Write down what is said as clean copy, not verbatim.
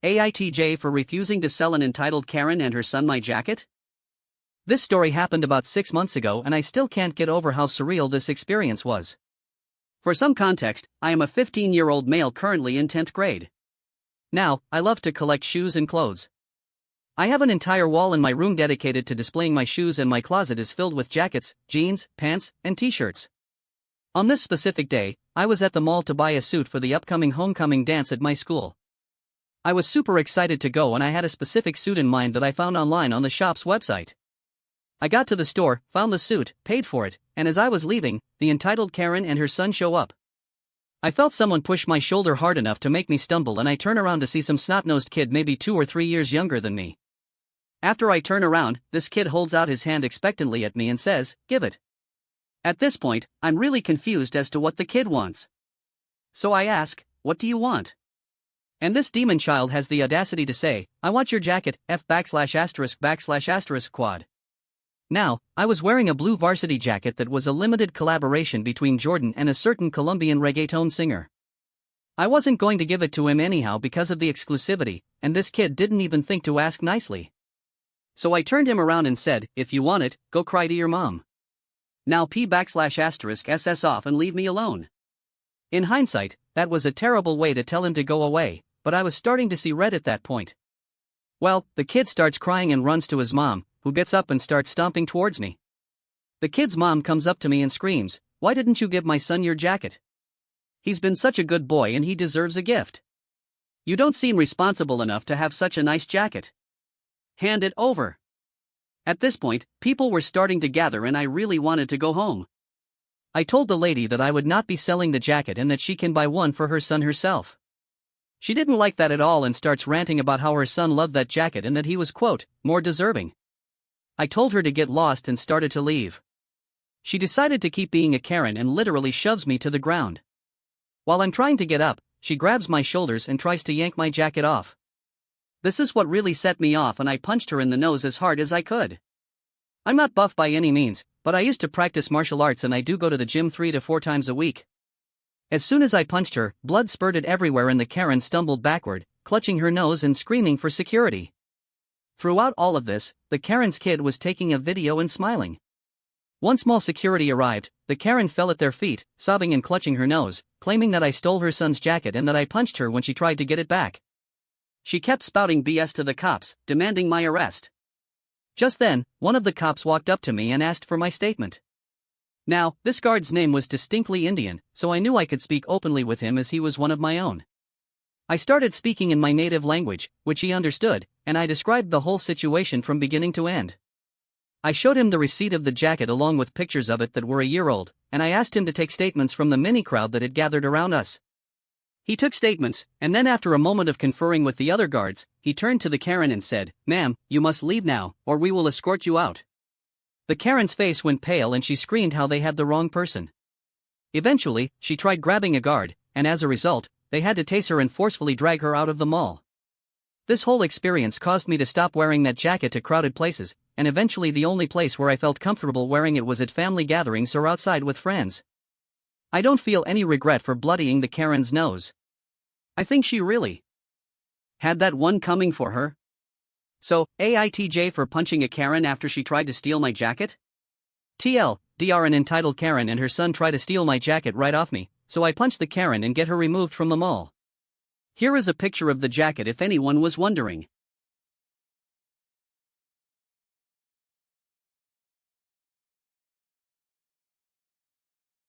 AITJ for refusing to sell an entitled Karen and her son my jacket? This story happened about 6 months ago and I still can't get over how surreal this experience was. For some context, I am a 15-year-old male currently in 10th grade. Now, I love to collect shoes and clothes. I have an entire wall in my room dedicated to displaying my shoes, and my closet is filled with jackets, jeans, pants, and t-shirts. On this specific day, I was at the mall to buy a suit for the upcoming homecoming dance at my school. I was super excited to go and I had a specific suit in mind that I found online on the shop's website. I got to the store, found the suit, paid for it, and as I was leaving, the entitled Karen and her son show up. I felt someone push my shoulder hard enough to make me stumble, and I turn around to see some snot-nosed kid maybe 2 or 3 years younger than me. After I turn around, this kid holds out his hand expectantly at me and says, "Give it." At this point, I'm really confused as to what the kid wants. So I ask, "What do you want?" And this demon child has the audacity to say, "I want your jacket, F \\\\. Quad." Now, I was wearing a blue varsity jacket that was a limited collaboration between Jordan and a certain Colombian reggaeton singer. I wasn't going to give it to him anyhow because of the exclusivity, and this kid didn't even think to ask nicely. So I turned him around and said, "If you want it, go cry to your mom. Now P\SS off and leave me alone." In hindsight, that was a terrible way to tell him to go away, but I was starting to see red at that point. Well, the kid starts crying and runs to his mom, who gets up and starts stomping towards me. The kid's mom comes up to me and screams, "Why didn't you give my son your jacket? He's been such a good boy and he deserves a gift. You don't seem responsible enough to have such a nice jacket. Hand it over." At this point, people were starting to gather and I really wanted to go home. I told the lady that I would not be selling the jacket and that she can buy one for her son herself. She didn't like that at all and starts ranting about how her son loved that jacket and that he was, quote, more deserving. I told her to get lost and started to leave. She decided to keep being a Karen and literally shoves me to the ground. While I'm trying to get up, she grabs my shoulders and tries to yank my jacket off. This is what really set me off, and I punched her in the nose as hard as I could. I'm not buff by any means, but I used to practice martial arts and I do go to the gym 3 to 4 times a week. As soon as I punched her, blood spurted everywhere and the Karen stumbled backward, clutching her nose and screaming for security. Throughout all of this, the Karen's kid was taking a video and smiling. Once mall security arrived, the Karen fell at their feet, sobbing and clutching her nose, claiming that I stole her son's jacket and that I punched her when she tried to get it back. She kept spouting BS to the cops, demanding my arrest. Just then, one of the cops walked up to me and asked for my statement. Now, this guard's name was distinctly Indian, so I knew I could speak openly with him as he was one of my own. I started speaking in my native language, which he understood, and I described the whole situation from beginning to end. I showed him the receipt of the jacket along with pictures of it that were a year old, and I asked him to take statements from the mini crowd that had gathered around us. He took statements, and then after a moment of conferring with the other guards, he turned to the Karen and said, "Ma'am, you must leave now, or we will escort you out." The Karen's face went pale and she screamed how they had the wrong person. Eventually, she tried grabbing a guard, and as a result, they had to tase her and forcefully drag her out of the mall. This whole experience caused me to stop wearing that jacket to crowded places, and eventually the only place where I felt comfortable wearing it was at family gatherings or outside with friends. I don't feel any regret for bloodying the Karen's nose. I think she really had that one coming for her. So, AITJ for punching a Karen after she tried to steal my jacket? TLDR, an entitled Karen and her son try to steal my jacket right off me, so I punched the Karen and get her removed from the mall. Here is a picture of the jacket if anyone was wondering.